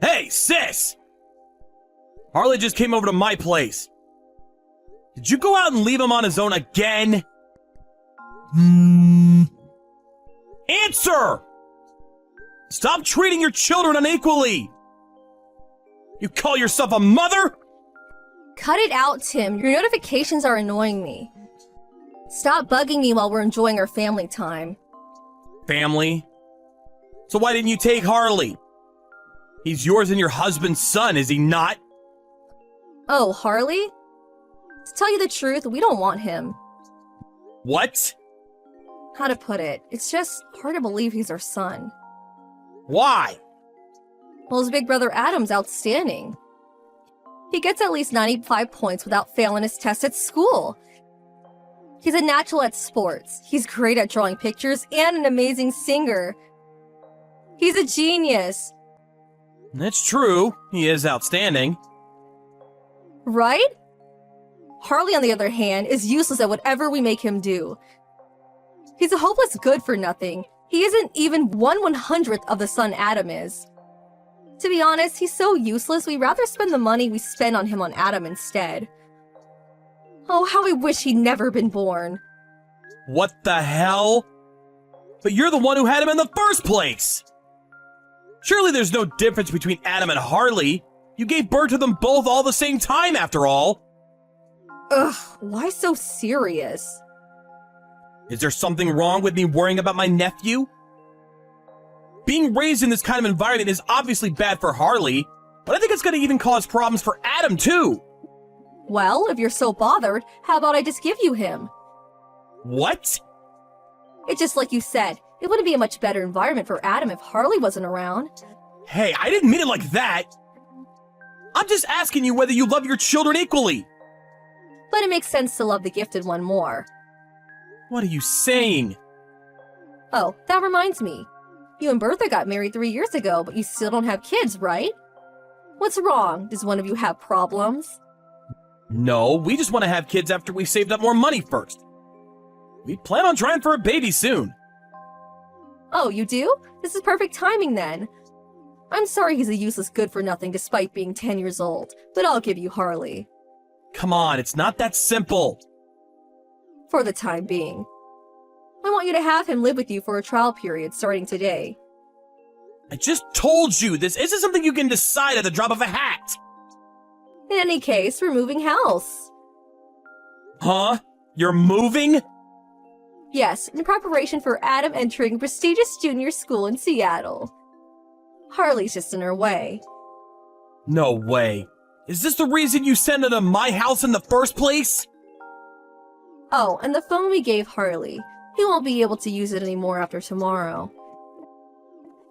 Hey, sis! Harley just came over to my place. Did you go out and leave him on his own again? Answer! Stop treating your children unequally! You call yourself a mother? Cut it out, Tim. Your notifications are annoying me. Stop bugging me while we're enjoying our family time. Family? So why didn't you take Harley? He's yours and your husband's son, is he not? Oh, Harley? To tell you the truth, we don't want him. What? How to put it? It's just hard to believe he's our son. Why? Well, his big brother Adam's outstanding. He gets at least 95 points without failing his test at school. He's a natural at sports. He's great at drawing pictures and an amazing singer. He's a genius. It's true. He is outstanding. Right? Harley, on the other hand, is useless at whatever we make him do. He's a hopeless good-for-nothing. He isn't even 1/100th of the son Adam is. To be honest, he's so useless, we'd rather spend the money we spend on him on Adam instead. Oh, how I wish he'd never been born. What the hell? But you're the one who had him in the first place! Surely there's no difference between Adam and Harley. You gave birth to them both all the same time, after all. Ugh, why so serious? Is there something wrong with me worrying about my nephew? Being raised in this kind of environment is obviously bad for Harley, but I think it's going to even cause problems for Adam, too. Well, if you're so bothered, how about I just give you him? What? It's just like you said, it wouldn't be a much better environment for Adam if Harley wasn't around. Hey, I didn't mean it like that. I'm just asking you whether you love your children equally. But it makes sense to love the gifted one more. What are you saying? Oh, that reminds me. You and Bertha got married 3 years ago, but you still don't have kids, right? What's wrong? Does one of you have problems? No, we just want to have kids after we saved up more money first. We plan on trying for a baby soon. Oh, you do? This is perfect timing then. I'm sorry he's a useless good-for-nothing despite being 10 years old, but I'll give you Harley. Come on, it's not that simple. For the time being. I want you to have him live with you for a trial period starting today. I just told you, this isn't something you can decide at the drop of a hat. In any case, we're moving house. Huh? You're moving? Yes, in preparation for Adam entering prestigious junior school in Seattle. Harley's just in her way. No way. Is this the reason you sent her to my house in the first place? Oh, and the phone we gave Harley. He won't be able to use it anymore after tomorrow.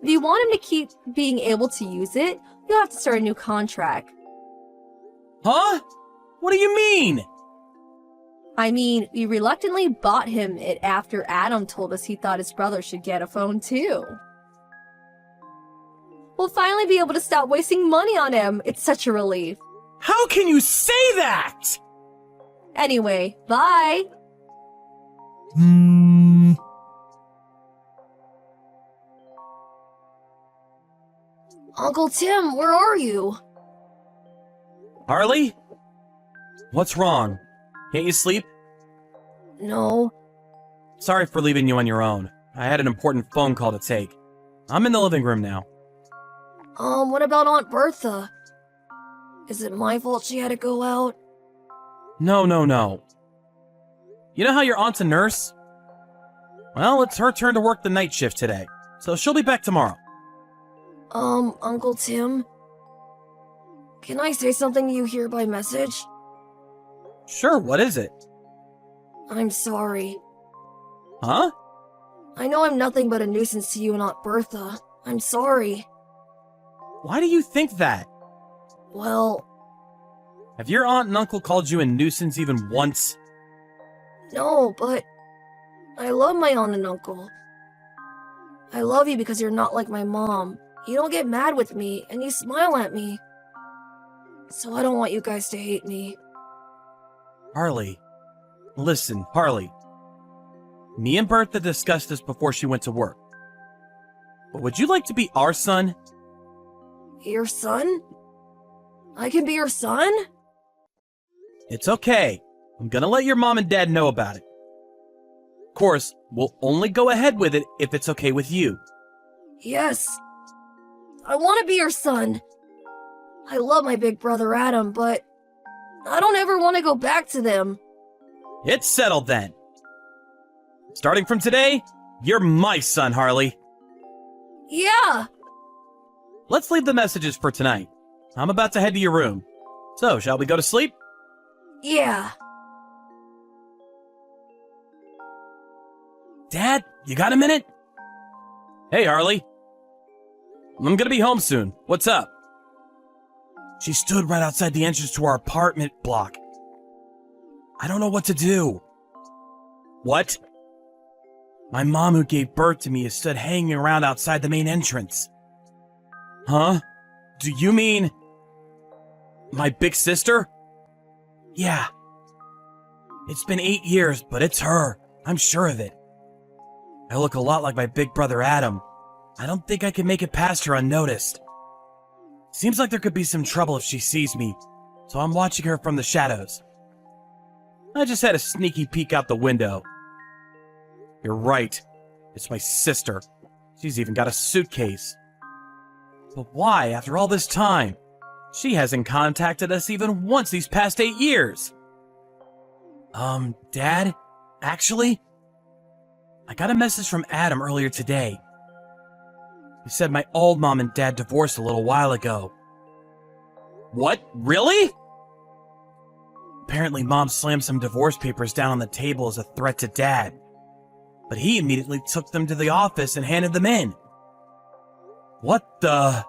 If you want him to keep being able to use it, you'll have to start a new contract. Huh? What do you mean? I mean, we reluctantly bought him it after Adam told us he thought his brother should get a phone too. We'll finally be able to stop wasting money on him. It's such a relief. How can you say that? Anyway, bye. Uncle Tim, where are you? Harley? What's wrong? Can't you sleep? No. Sorry for leaving you on your own. I had an important phone call to take. I'm in the living room now. What about Aunt Bertha? Is it my fault she had to go out? No. You know how your aunt's a nurse? Well, it's her turn to work the night shift today, so she'll be back tomorrow. Uncle Tim? Can I say something to you here by message? Sure, what is it? I'm sorry. Huh? I know I'm nothing but a nuisance to you and Aunt Bertha. I'm sorry. Why do you think that? Well... Have your aunt and uncle called you a nuisance even once? No, but... I love my aunt and uncle. I love you because you're not like my mom. You don't get mad with me, and you smile at me. So I don't want you guys to hate me. Harley. Listen, Harley. Me and Bertha discussed this before she went to work. But would you like to be our son? Your son? I can be your son? It's okay. I'm gonna let your mom and dad know about it. Of course, we'll only go ahead with it if it's okay with you. Yes. I want to be your son. I love my big brother Adam, but I don't ever want to go back to them. It's settled then. Starting from today, you're my son, Harley. Yeah. Let's leave the messages for tonight. I'm about to head to your room. So, shall we go to sleep? Yeah. Dad, you got a minute? Hey, Harley. I'm gonna be home soon. What's up? She stood right outside the entrance to our apartment block. I don't know what to do. What? My mom, who gave birth to me, is stood hanging around outside the main entrance. Huh? Do you mean my big sister? Yeah. It's been 8 years, but it's her. I'm sure of it. I look a lot like my big brother Adam. I don't think I can make it past her unnoticed. Seems like there could be some trouble if she sees me, so I'm watching her from the shadows. I just had a sneaky peek out the window. You're right. It's my sister. She's even got a suitcase. But why, after all this time? She hasn't contacted us even once these past 8 years. Dad? Actually, I got a message from Adam earlier today. He said my old mom and dad divorced a little while ago. What? Really? Apparently, Mom slammed some divorce papers down on the table as a threat to Dad. But he immediately took them to the office and handed them in. What the?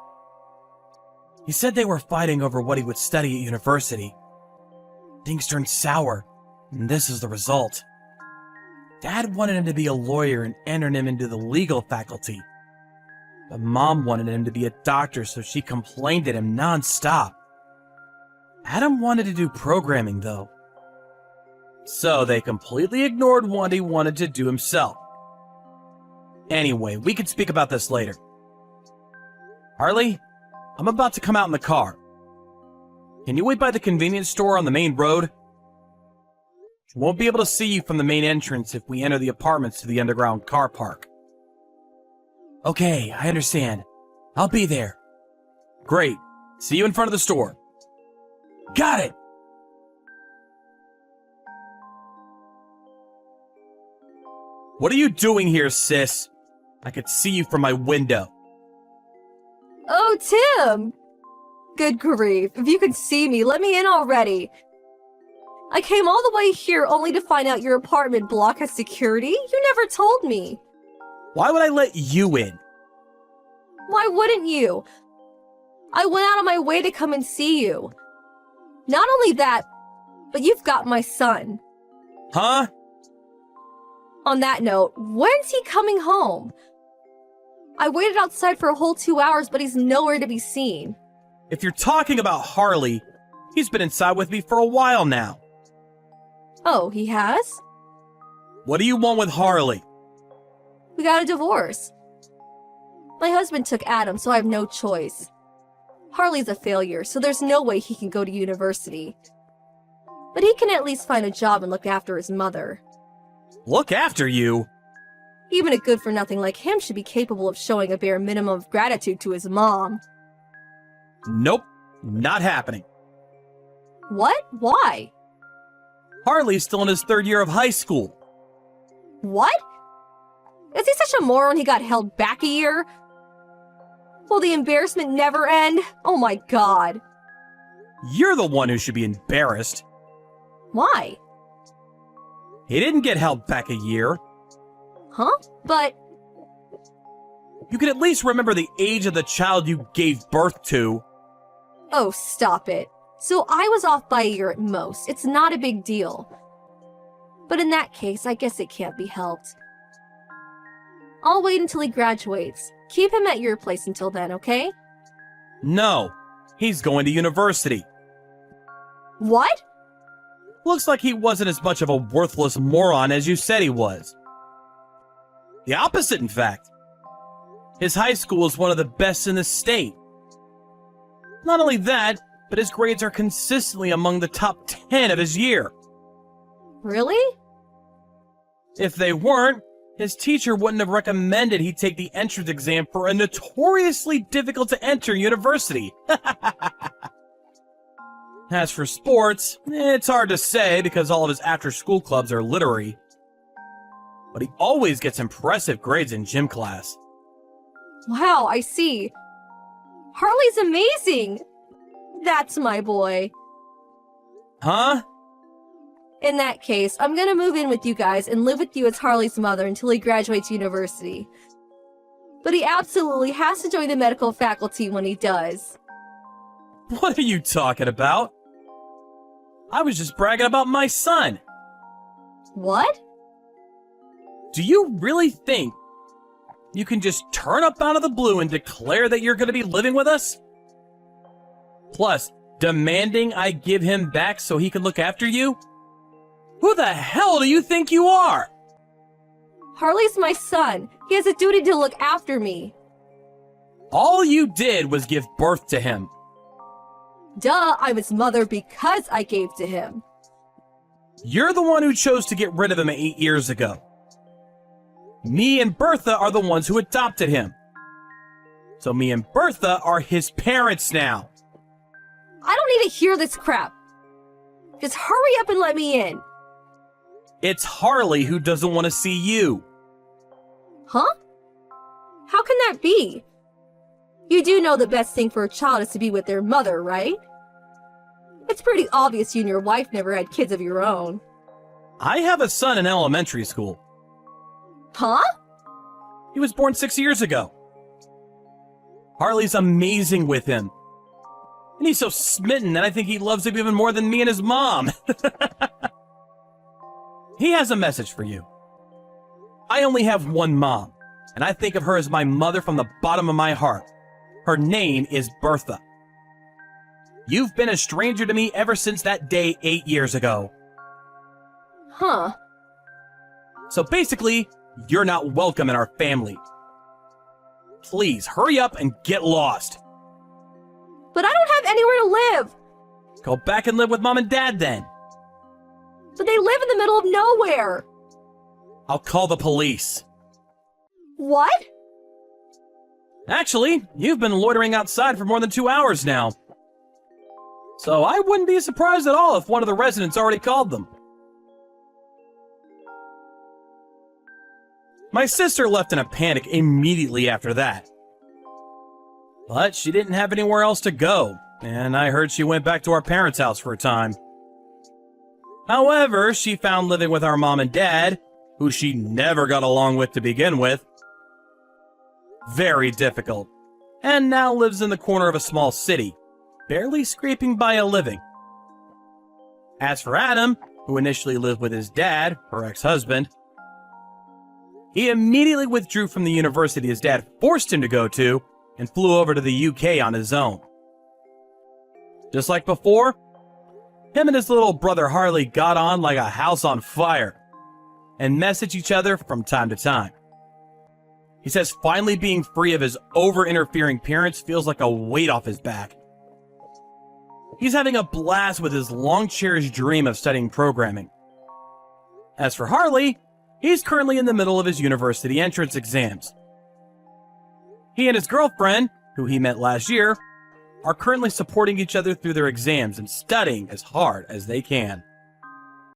He said they were fighting over what he would study at university. Things turned sour, and this is the result. Dad wanted him to be a lawyer and entered him into the legal faculty. But Mom wanted him to be a doctor, so she complained at him non-stop. Adam wanted to do programming, though. So they completely ignored what he wanted to do himself. Anyway, we can speak about this later. Harley, I'm about to come out in the car. Can you wait by the convenience store on the main road? Won't be able to see you from the main entrance if we enter the apartments to the underground car park. Okay, I understand. I'll be there. Great. See you in front of the store. Got it! What are you doing here, sis? I could see you from my window. Oh, Tim! Good grief. If you could see me, let me in already. I came all the way here only to find out your apartment block has security? You never told me. Why would I let you in? Why wouldn't you? I went out of my way to come and see you. Not only that, but you've got my son. Huh? On that note, when's he coming home? I waited outside for a whole 2 hours, but he's nowhere to be seen. If you're talking about Harley, he's been inside with me for a while now. Oh, he has? What do you want with Harley? We got a divorce. My husband took Adam, so I have no choice. Harley's a failure, so there's no way he can go to university. But he can at least find a job and look after his mother. Look after you? Even a good-for-nothing like him should be capable of showing a bare minimum of gratitude to his mom. Nope, not happening. What? Why? Harley's still in his 3rd year of high school. What? Is he such a moron he got held back a year? Will the embarrassment never end? Oh my god. You're the one who should be embarrassed. Why? He didn't get held back a year. Huh? But... You can at least remember the age of the child you gave birth to. Oh, stop it. So I was off by a year at most. It's not a big deal. But in that case, I guess it can't be helped. I'll wait until he graduates. Keep him at your place until then, okay? No, he's going to university. What? Looks like he wasn't as much of a worthless moron as you said he was. The opposite, in fact. His high school is one of the best in the state. Not only that, but his grades are consistently among the top 10 of his year. Really? If they weren't, his teacher wouldn't have recommended he take the entrance exam for a notoriously difficult to enter university. As for sports, it's hard to say because all of his after-school clubs are literary. But he always gets impressive grades in gym class. Wow, I see. Harley's amazing! That's my boy. Huh? In that case, I'm gonna move in with you guys and live with you as Harley's mother until he graduates university. But he absolutely has to join the medical faculty when he does. What are you talking about? I was just bragging about my son. What? Do you really think you can just turn up out of the blue and declare that you're going to be living with us? Plus, demanding I give him back so he can look after you? Who the hell do you think you are? Harley's my son. He has a duty to look after me. All you did was give birth to him. Duh, I'm his mother because I gave to him. You're the one who chose to get rid of him 8 years ago. Me and Bertha are the ones who adopted him. So me and Bertha are his parents now. I don't need to hear this crap. Just hurry up and let me in. It's Harley who doesn't want to see you. Huh? How can that be? You do know the best thing for a child is to be with their mother, right? It's pretty obvious you and your wife never had kids of your own. I have a son in elementary school. Huh? He was born 6 years ago. Harley's amazing with him. And he's so smitten that I think he loves him even more than me and his mom. He has a message for you. I only have one mom, and I think of her as my mother from the bottom of my heart. Her name is Bertha. You've been a stranger to me ever since that day 8 years ago. Huh. So basically, you're not welcome in our family. Please, hurry up and get lost. But I don't have anywhere to live. Go back and live with Mom and Dad then. But they live in the middle of nowhere. I'll call the police. What? Actually, you've been loitering outside for more than 2 hours now. So I wouldn't be surprised at all if one of the residents already called them. My sister left in a panic immediately after that. But she didn't have anywhere else to go, and I heard she went back to our parents' house for a time. However, she found living with our mom and dad, who she never got along with to begin with, very difficult, and now lives in the corner of a small city, barely scraping by a living. As for Adam, who initially lived with his dad, her ex-husband, he immediately withdrew from the university his dad forced him to go to and flew over to the UK on his own. Just like before, him and his little brother Harley got on like a house on fire and message each other from time to time. He says finally being free of his over-interfering parents feels like a weight off his back. He's having a blast with his long-cherished dream of studying programming. As for Harley, he's currently in the middle of his university entrance exams. He and his girlfriend, who he met last year, are currently supporting each other through their exams and studying as hard as they can.